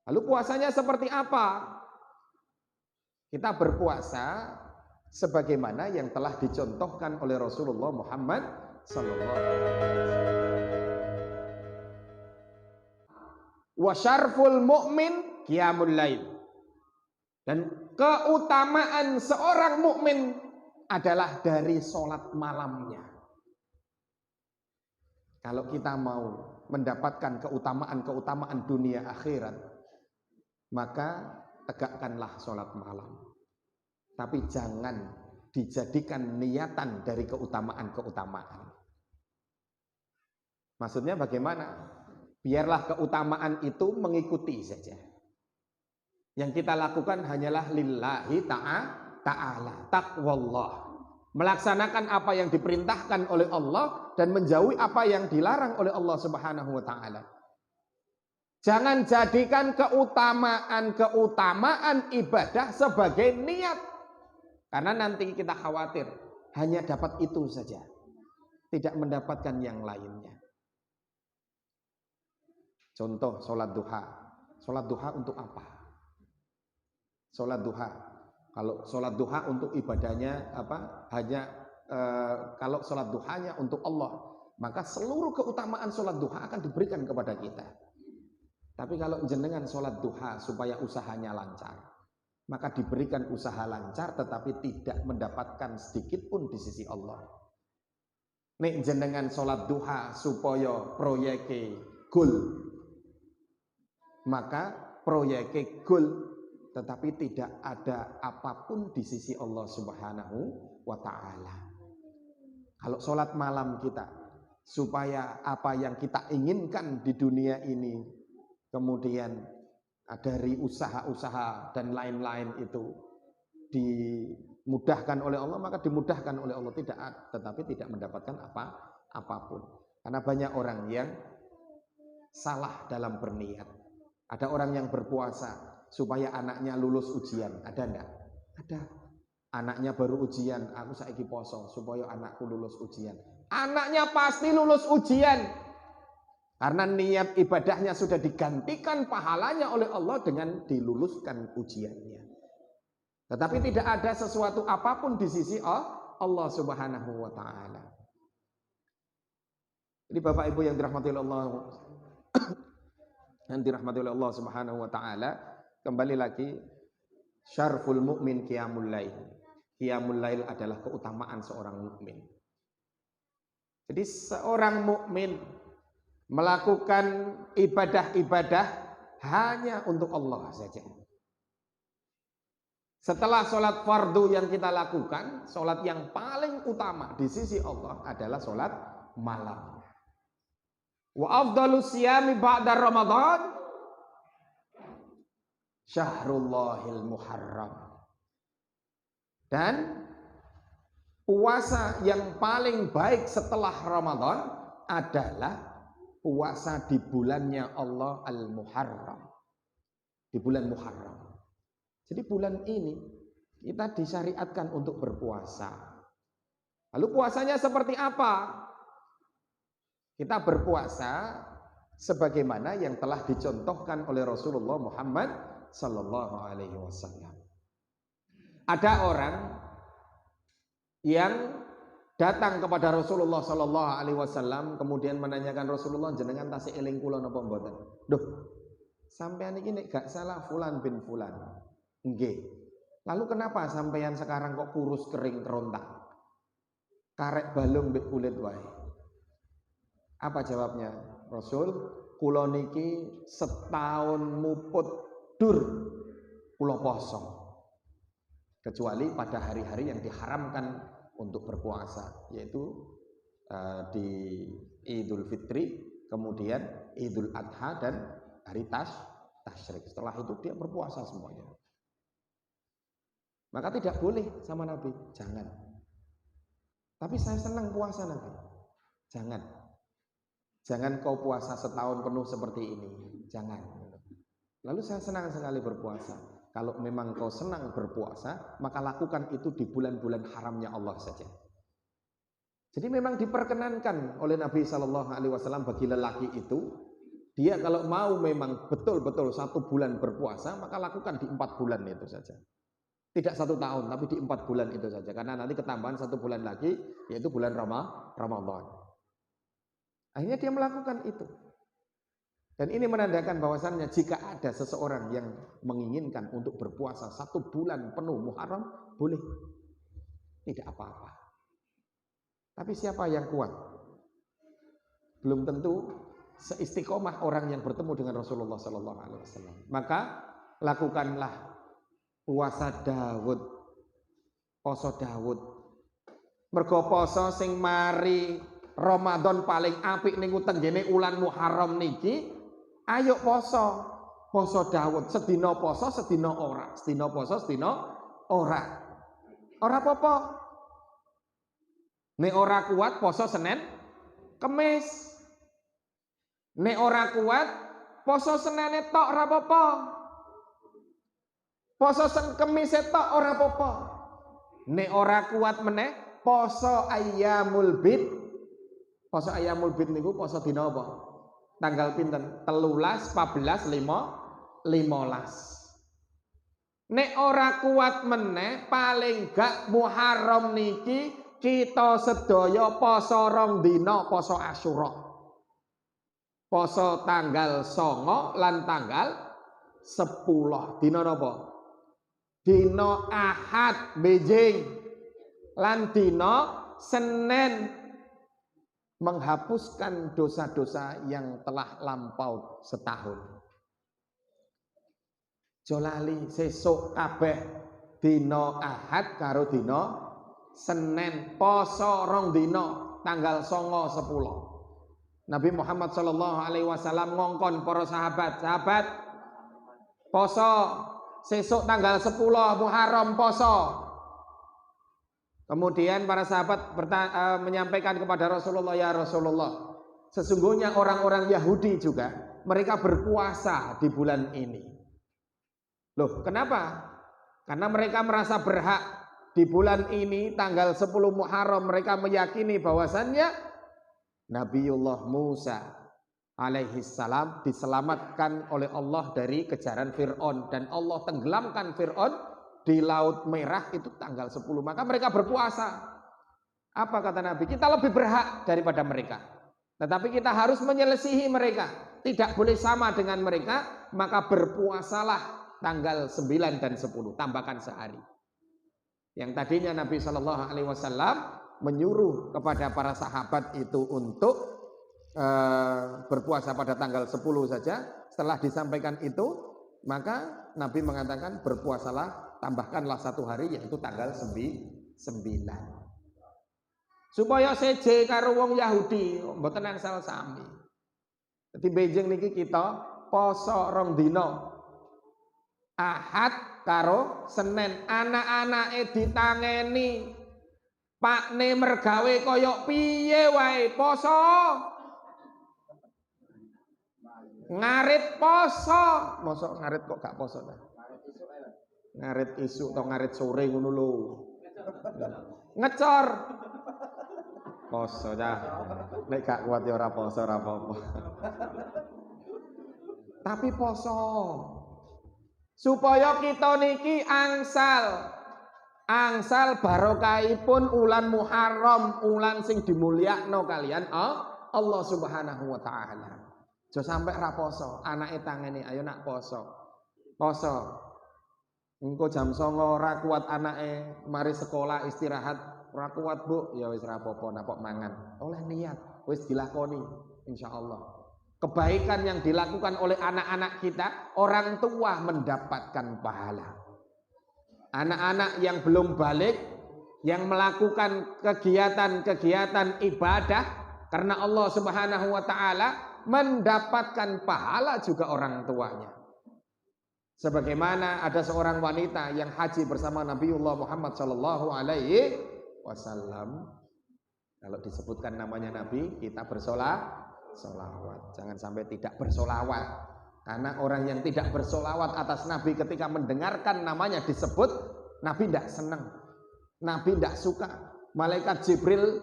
Lalu puasanya seperti apa? Kita berpuasa sebagaimana yang telah dicontohkan oleh Rasulullah Muhammad sallallahu alaihi wasallam. Wa syarful mu'min qiyamul lail. Dan keutamaan seorang mukmin adalah dari sholat malamnya. Kalau kita mau mendapatkan keutamaan dunia akhirat, maka tegakkanlah sholat malam. Tapi jangan dijadikan niatan dari keutamaan. Maksudnya bagaimana? Biarlah keutamaan itu mengikuti saja. Yang kita lakukan hanyalah lillahi ta'ala, taqwallah. Melaksanakan apa yang diperintahkan oleh Allah dan menjauhi apa yang dilarang oleh Allah Subhanahu wa taala. Jangan jadikan keutamaan ibadah sebagai niat. Karena nanti kita khawatir hanya dapat itu saja, tidak mendapatkan yang lainnya. Contoh sholat duha. Sholat duha untuk apa? Sholat duha. Kalau sholat duha untuk ibadahnya apa? Kalau sholat duhanya untuk Allah, maka seluruh keutamaan sholat duha akan diberikan kepada kita. Tapi kalau jenengan sholat duha supaya usahanya lancar, maka diberikan usaha lancar tetapi tidak mendapatkan sedikit pun di sisi Allah. Nek jenengan sholat duha supaya proyeke gol, maka proyeke gol tetapi tidak ada apapun di sisi Allah Subhanahu wa ta'ala. Kalau sholat malam kita supaya apa yang kita inginkan di dunia ini, kemudian dari usaha-usaha dan lain-lain itu dimudahkan oleh Allah, maka dimudahkan oleh Allah, tetapi tidak mendapatkan apapun. Karena banyak orang yang salah dalam berniat. Ada orang yang berpuasa supaya anaknya lulus ujian, ada enggak? Ada. Anaknya baru ujian, aku saiki poso supaya anakku lulus ujian. Anaknya pasti lulus ujian. Karena niat ibadahnya sudah digantikan pahalanya oleh Allah dengan diluluskan ujiannya. Tetapi tidak ada sesuatu apapun di sisi Allah Subhanahu wa taala. Jadi Bapak Ibu yang dirahmati oleh Allah dan dirahmati oleh Allah Subhanahu wa taala, kembali lagi, syarful mu'min qiyamul lail. Qiyamul lail adalah keutamaan seorang mukmin. Jadi seorang mukmin melakukan ibadah-ibadah hanya untuk Allah saja. Setelah sholat fardu yang kita lakukan, sholat yang paling utama di sisi Allah adalah sholat malam. Wa afdalus siyami ba'da Ramadan Syahrul Muharram. Dan puasa yang paling baik setelah Ramadan adalah puasa di bulannya Allah Al-Muharram. Di bulan Muharram. Jadi bulan ini kita disyariatkan untuk berpuasa. Lalu puasanya seperti apa? Kita berpuasa sebagaimana yang telah dicontohkan oleh Rasulullah Muhammad sallallahu alaihi wasallam. Ada orang yang datang kepada Rasulullah sallallahu alaihi wasallam kemudian menanyakan, Rasulullah jenengan tasih eling kula napa mboten? Duh, sampean iki nek gak salah fulan bin fulan. Nggih. Lalu kenapa sampean sekarang kok kurus kering kerontak? Karek balung mbek kulit wae. Apa jawabnya? Rasul, kula niki setahun muput dur kula poso. Kecuali pada hari-hari yang diharamkan untuk berpuasa, yaitu di Idul Fitri, kemudian Idul Adha dan hari Tasyrik. Setelah itu dia berpuasa semuanya. Maka tidak boleh sama Nabi, jangan. Tapi saya senang puasa Nabi. Jangan kau puasa setahun penuh seperti ini. Jangan. Lalu saya senang sekali berpuasa. Kalau memang kau senang berpuasa, maka lakukan itu di bulan-bulan haramnya Allah saja. Jadi memang diperkenankan oleh Nabi SAW bagi lelaki itu Dia kalau mau memang betul-betul 1 bulan berpuasa, maka lakukan di 4 bulan itu saja. Tidak 1 tahun, tapi di 4 bulan itu saja. Karena nanti ketambahan 1 bulan lagi, yaitu bulan Ramadan. Akhirnya dia melakukan itu. Dan ini menandakan bahwasannya jika ada seseorang yang menginginkan untuk berpuasa 1 bulan penuh Muharram, boleh. Tidak apa-apa. Tapi siapa yang kuat? Belum tentu seistiqomah orang yang bertemu dengan Rasulullah SAW. Maka lakukanlah puasa Daud, poso Daud. Mergo poso sing mari Ramadan paling apik ning tenggene ulan Muharram niki, ayo poso Daud, sedina poso, sedina ora, sedina poso, sedina ora. Ora apa-apa. Nek ora kuat poso Senin, Kemis. Nek ora kuat poso Senene tok ora apa-apa. Poso Kemis tok ora apa-apa. Nek ora kuat meneh poso Ayyamul Bid. Poso Ayyamul Bid niku poso dina apa? Tanggal pinten? 13, 14, 15. Nek ora kuat meneh paling gak Muharram niki kita sedaya poso 2 dina poso Asyura. Poso tanggal 9 lan tanggal 10. Dina napa? Dina Ahad Beijing lan dina Senin, menghapuskan dosa-dosa yang telah lampau setahun. Jolali sesuk kabeh dina Ahad karo dina Senin poso 2 dina tanggal 9 10. Nabi Muhammad sallallahu alaihi wasallam ngongkon para sahabat poso sesuk tanggal 10 Muharram poso. Kemudian para sahabat menyampaikan kepada Rasulullah, ya Rasulullah, sesungguhnya orang-orang Yahudi juga mereka berpuasa di bulan ini. Loh, kenapa? Karena mereka merasa berhak di bulan ini tanggal 10 Muharram, mereka meyakini bahwasannya Nabiullah Musa alaihi salam diselamatkan oleh Allah dari kejaran Fir'aun dan Allah tenggelamkan Fir'aun di Laut Merah itu tanggal 10. Maka mereka berpuasa. Apa kata Nabi? Kita lebih berhak daripada mereka. Tetapi kita harus menyelisihi mereka. Tidak boleh sama dengan mereka. Maka berpuasalah tanggal 9 dan 10. Tambahkan sehari. Yang tadinya Nabi Shallallahu Alaihi Wasallam menyuruh kepada para sahabat itu untuk berpuasa pada tanggal 10 saja. Setelah disampaikan itu, maka Nabi mengatakan berpuasalah, tambahkanlah 1 hari, yaitu tanggal 9. Supaya seje karo wong Yahudi, mboten angsal sami. Jadi Beijing niki kita poso 2 dina. Ahad karo Senin, anak-anake ditangeni. Pakne mergawe koyok piye wae poso. Ngarit poso, mosok ngarit kok gak poso ta? Ngarit isuk atau ngarit sore ngono lho. Ngecor. Poso dah. Nek gak kuat ya ora poso ora apa-apa. Tapi poso supaya kita niki angsal barokahipun ulan Muharram, ulan sing dimulyakno kalian Allah Subhanahu wa taala. Aja sampe ra poso, anake tangene ayo nak poso. Engko jam 09.00 ora kuat anake, mari sekolah istirahat, ora kuat Bu, ya wis ra apa-apa napok mangan. Oleh niat wis dilakoni insyaallah. Kebaikan yang dilakukan oleh anak-anak kita, orang tua mendapatkan pahala. Anak-anak yang belum balik, yang melakukan kegiatan-kegiatan ibadah karena Allah Subhanahu wa taala, mendapatkan pahala juga orang tuanya. Sebagaimana ada seorang wanita yang haji bersama Nabiullah Muhammad sallallahu alaihi wasallam. Kalau disebutkan namanya Nabi, kita bersolawat. Jangan sampai tidak bersolawat. Karena orang yang tidak bersolawat atas Nabi ketika mendengarkan namanya disebut, Nabi tidak senang, Nabi tidak suka. Malaikat Jibril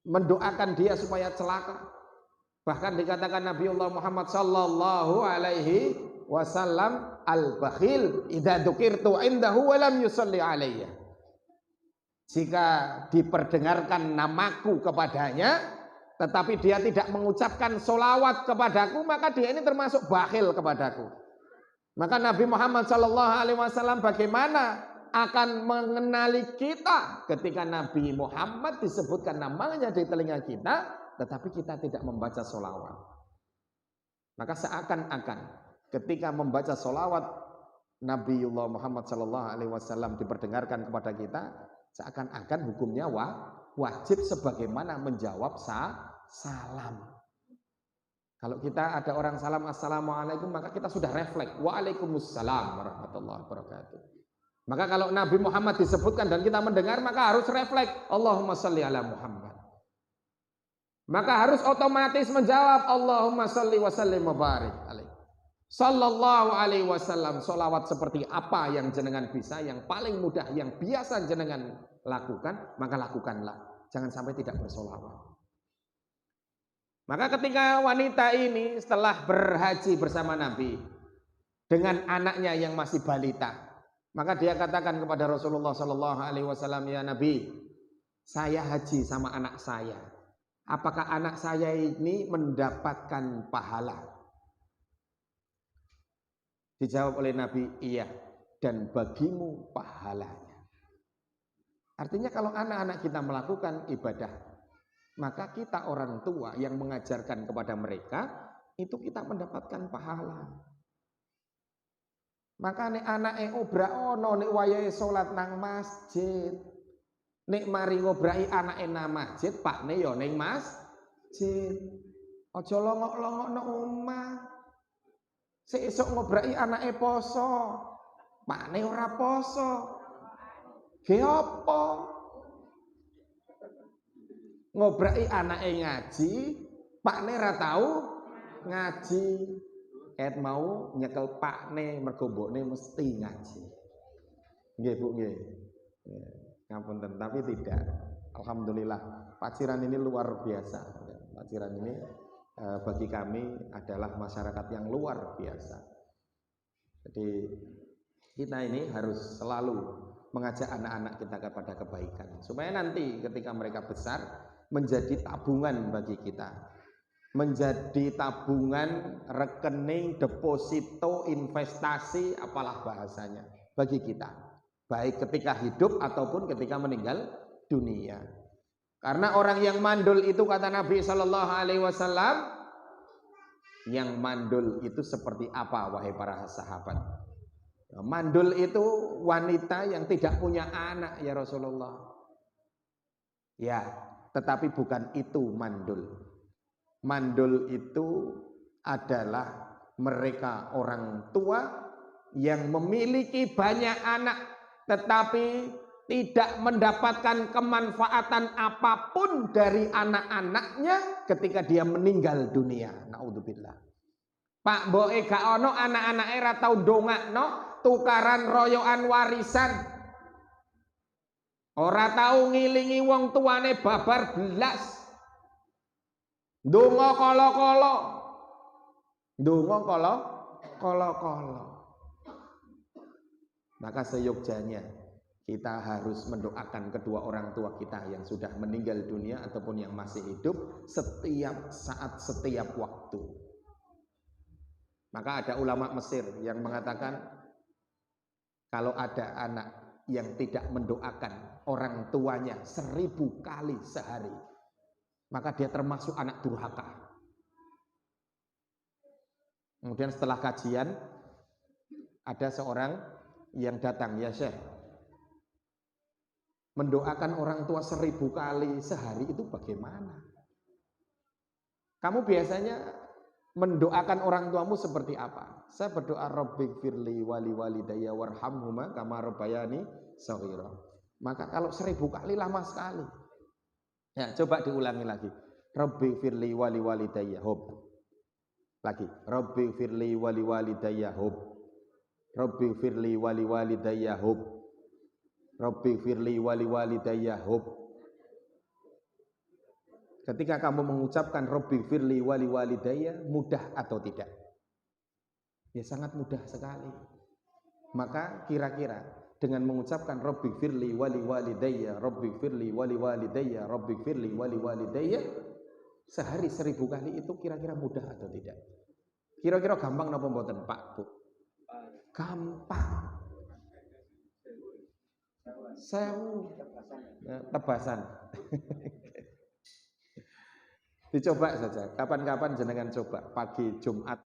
mendoakan dia supaya celaka. Bahkan dikatakan Nabiullah Muhammad sallallahu alaihi wasallam al-bakhil idza dzukirtu indahu wa lam yusalli alayya. Jika diperdengarkan namaku kepadanya tetapi dia tidak mengucapkan solawat kepadaku, maka dia ini termasuk bakhil kepadaku. Maka Nabi Muhammad sallallahu alaihi wasallam bagaimana akan mengenali kita ketika Nabi Muhammad disebutkan namanya di telinga kita tetapi kita tidak membaca solawat. Maka seakan-akan ketika membaca solawat Nabiullah Muhammad sallallahu alaihi wasallam diperdengarkan kepada kita, seakan-akan hukumnya wajib sebagaimana menjawab salam. Kalau kita ada orang salam assalamualaikum, maka kita sudah refleks waalaikumsalam warahmatullahi wabarakatuh. Maka kalau Nabi Muhammad disebutkan dan kita mendengar, maka harus refleks Allahumma sholli ala Muhammad. Maka harus otomatis menjawab Allahumma sholli wa sallim wa barik alaihi sallallahu alaihi wasallam. Sholawat seperti apa yang jenengan bisa, yang paling mudah, yang biasa jenengan lakukan, maka lakukanlah. Jangan sampai tidak bersolawat. Maka ketika wanita ini setelah berhaji bersama Nabi dengan anaknya yang masih balita, maka dia katakan kepada Rasulullah sallallahu alaihi wasallam, ya Nabi, saya haji sama anak saya. Apakah anak saya ini mendapatkan pahala? Dijawab oleh Nabi, iya, dan bagimu pahalanya. Artinya kalau anak-anak kita melakukan ibadah, maka kita orang tua yang mengajarkan kepada mereka, itu kita mendapatkan pahala. Maka nek anake obrak ono nek wayahe salat nang masjid, nek mari ngobrai anake nang masjid, pakne ya ning masjid. Aja longok-longok nang omah. Sesuk ngobrai anake poso, pakne ora poso. Ge apa? Ngobrai anake ngaji, pakne ora tau ngaji. Ket mau nyekel pakne mergo mbokne mesti ngaji. Nggih Bu, nggih. Ngapunten, tapi tidak. Alhamdulillah, Paciran ini luar biasa. Paciran ini bagi kami adalah masyarakat yang luar biasa. Jadi kita ini harus selalu mengajak anak-anak kita kepada kebaikan, supaya nanti ketika mereka besar menjadi tabungan bagi kita, menjadi tabungan, rekening, deposito, investasi, apalah bahasanya bagi kita, baik ketika hidup ataupun ketika meninggal dunia. Karena orang yang mandul itu, kata Nabi Sallallahu Alaihi Wasallam, yang mandul itu seperti apa wahai para sahabat? Mandul itu wanita yang tidak punya anak ya Rasulullah. Ya, tetapi bukan itu mandul. Mandul itu adalah mereka orang tua yang memiliki banyak anak tetapi tidak mendapatkan kemanfaatan apapun dari anak-anaknya ketika dia meninggal dunia. Naudzubillah. Pak mboke gak ono anak-anake ra tau ndongakno tukaran royokan warisan. Ora tau ngilingi wong tuane babar belas. Ndonga kala-kala. Ndonga kala-kala. Maka seyogjanya kita harus mendoakan kedua orang tua kita yang sudah meninggal dunia ataupun yang masih hidup setiap saat, setiap waktu. Maka ada ulama Mesir yang mengatakan kalau ada anak yang tidak mendoakan orang tuanya 1000 kali sehari, maka dia termasuk anak durhaka. Kemudian setelah kajian ada seorang yang datang, ya Syekh, mendoakan orang tua 1000 kali sehari itu bagaimana? Kamu biasanya mendoakan orang tuamu seperti apa? Saya berdoa Rabbighfirli wali walidayya warhamhuma kama rabbayani shaghira. Maka kalau 1000 kali lama sekali. Ya, coba diulangi lagi. Rabbighfirli wali walidayya hub. Lagi. Rabbighfirli wali walidayya hub. Rabbighfirli wali walidayya hub. Rabbighfirli wali walidayya hub. Ketika kamu mengucapkan Rabbi firli wali walidayya, mudah atau tidak? Ya sangat mudah sekali. Maka kira-kira dengan mengucapkan Rabbi firli wali walidayya, Rabbi firli wali walidayya, Rabbi firli wali walidayya, sehari 1000 kali itu kira-kira mudah atau tidak? Kira-kira gampang napa mboten Pak Bu? Gampang. Sewu tebasan. Dicoba saja. Kapan-kapan jenengan coba pagi Jumat